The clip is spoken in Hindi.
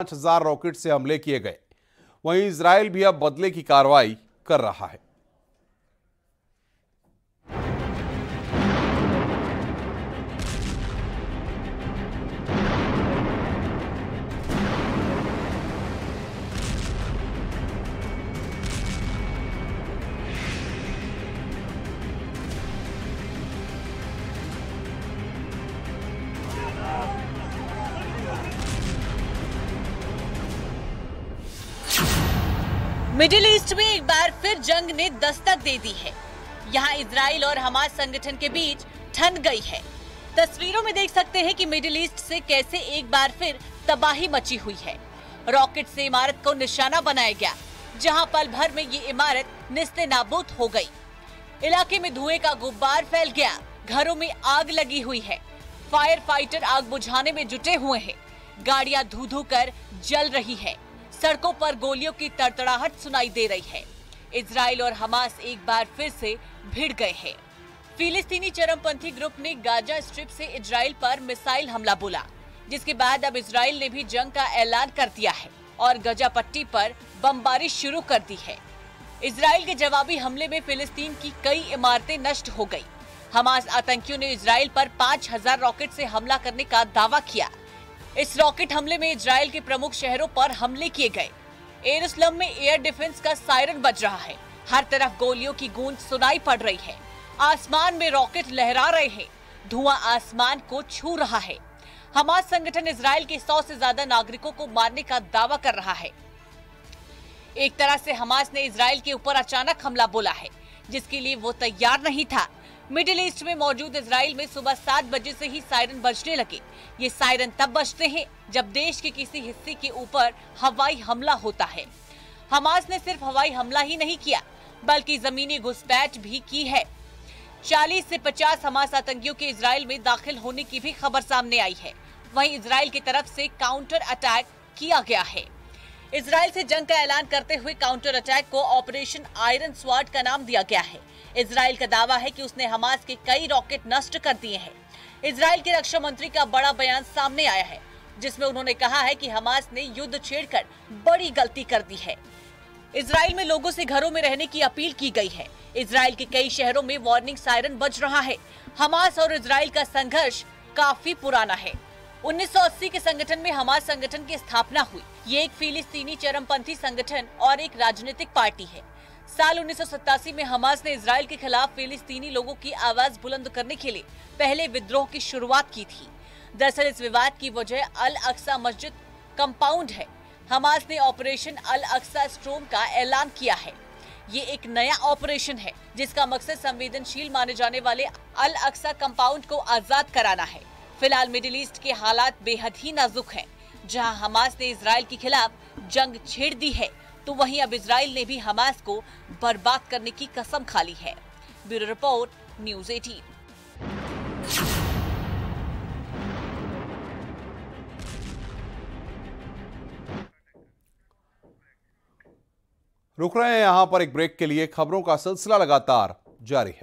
5,000 रॉकेट से हमले किए गए। वहीं इजराइल भी अब बदले की कार्रवाई कर रहा है। मिडिल ईस्ट में एक बार फिर जंग ने दस्तक दे दी है। यहाँ इजराइल और हमास संगठन के बीच ठन गई है। तस्वीरों में देख सकते हैं कि मिडिल ईस्ट से कैसे एक बार फिर तबाही मची हुई है। रॉकेट से इमारत को निशाना बनाया गया, जहां पल भर में ये इमारत निस्ते नाबूद हो गई। इलाके में धुएं का गुब्बार फैल गया, घरों में आग लगी हुई है। फायर फाइटर आग बुझाने में जुटे हुए हैं। गाड़ियां धू धू कर जल रही है। सड़कों पर गोलियों की तड़तड़ाहट सुनाई दे रही है। इजराइल और हमास एक बार फिर से भिड़ गए हैं। फिलिस्तीनी चरमपंथी ग्रुप ने गाजा स्ट्रिप से इजराइल पर मिसाइल हमला बोला, जिसके बाद अब इजराइल ने भी जंग का ऐलान कर दिया है और गजा पट्टी पर बमबारी शुरू कर दी है। इजराइल के जवाबी हमले में फिलिस्तीन की कई इमारतें नष्ट हो गई। हमास आतंकियों ने इजराइल पर 5,000 रॉकेट से हमला करने का दावा किया। इस रॉकेट हमले में इजराइल के प्रमुख शहरों पर हमले किए गए। यरूशलेम में एयर डिफेंस का सायरन बज रहा है। हर तरफ गोलियों की गूंज सुनाई पड़ रही है। आसमान में रॉकेट लहरा रहे हैं। धुआं आसमान को छू रहा है। हमास संगठन इजराइल के 100 से ज्यादा नागरिकों को मारने का दावा कर रहा है। एक तरह से हमास ने इजराइल के ऊपर अचानक हमला बोला है, जिसके लिए वो तैयार नहीं था। मिडिल ईस्ट में मौजूद इजराइल में सुबह 7 बजे से ही सायरन बजने लगे। ये सायरन तब बजते हैं जब देश के किसी हिस्से के ऊपर हवाई हमला होता है। हमास ने सिर्फ हवाई हमला ही नहीं किया, बल्कि जमीनी घुसपैठ भी की है। 40 से 50 हमास आतंकियों के इजराइल में दाखिल होने की भी खबर सामने आई है। वहीं इजराइल की तरफ से काउंटर अटैक किया गया है। इजराइल से जंग का ऐलान करते हुए काउंटर अटैक को ऑपरेशन आयरन स्वॉर्ड का नाम दिया गया है। इजराइल का दावा है कि उसने हमास के कई रॉकेट नष्ट कर दिए हैं। इजराइल के रक्षा मंत्री का बड़ा बयान सामने आया है, जिसमें उन्होंने कहा है कि हमास ने युद्ध छेड़कर बड़ी गलती कर दी है। इजराइल में लोगों से घरों में रहने की अपील की गई है। इजराइल के कई शहरों में वार्निंग सायरन बज रहा है। हमास और इजराइल का संघर्ष काफी पुराना है। 1980 के संगठन में हमास संगठन की स्थापना हुई। ये एक फिलिस्तीनी चरमपंथी संगठन और एक राजनीतिक पार्टी है। साल 1987 में हमास ने इजराइल के खिलाफ फिलिस्तीनी लोगों की आवाज बुलंद करने के लिए पहले विद्रोह की शुरुआत की थी। दरअसल इस विवाद की वजह अल अक्सा मस्जिद कंपाउंड है। हमास ने ऑपरेशन अल अक्सा स्ट्रोम का ऐलान किया है। ये एक नया ऑपरेशन है, जिसका मकसद संवेदनशील माने जाने वाले अल अक्सा कंपाउंड को आजाद कराना है। फिलहाल मिडिल ईस्ट के हालात बेहद ही नाजुक हैं। जहां हमास ने इजराइल के खिलाफ जंग छेड़ दी है, तो वहीं अब इजराइल ने भी हमास को बर्बाद करने की कसम खा ली है। Bureau report, news 18। रुक रहे हैं यहां पर एक ब्रेक के लिए। खबरों का सिलसिला लगातार जारी है।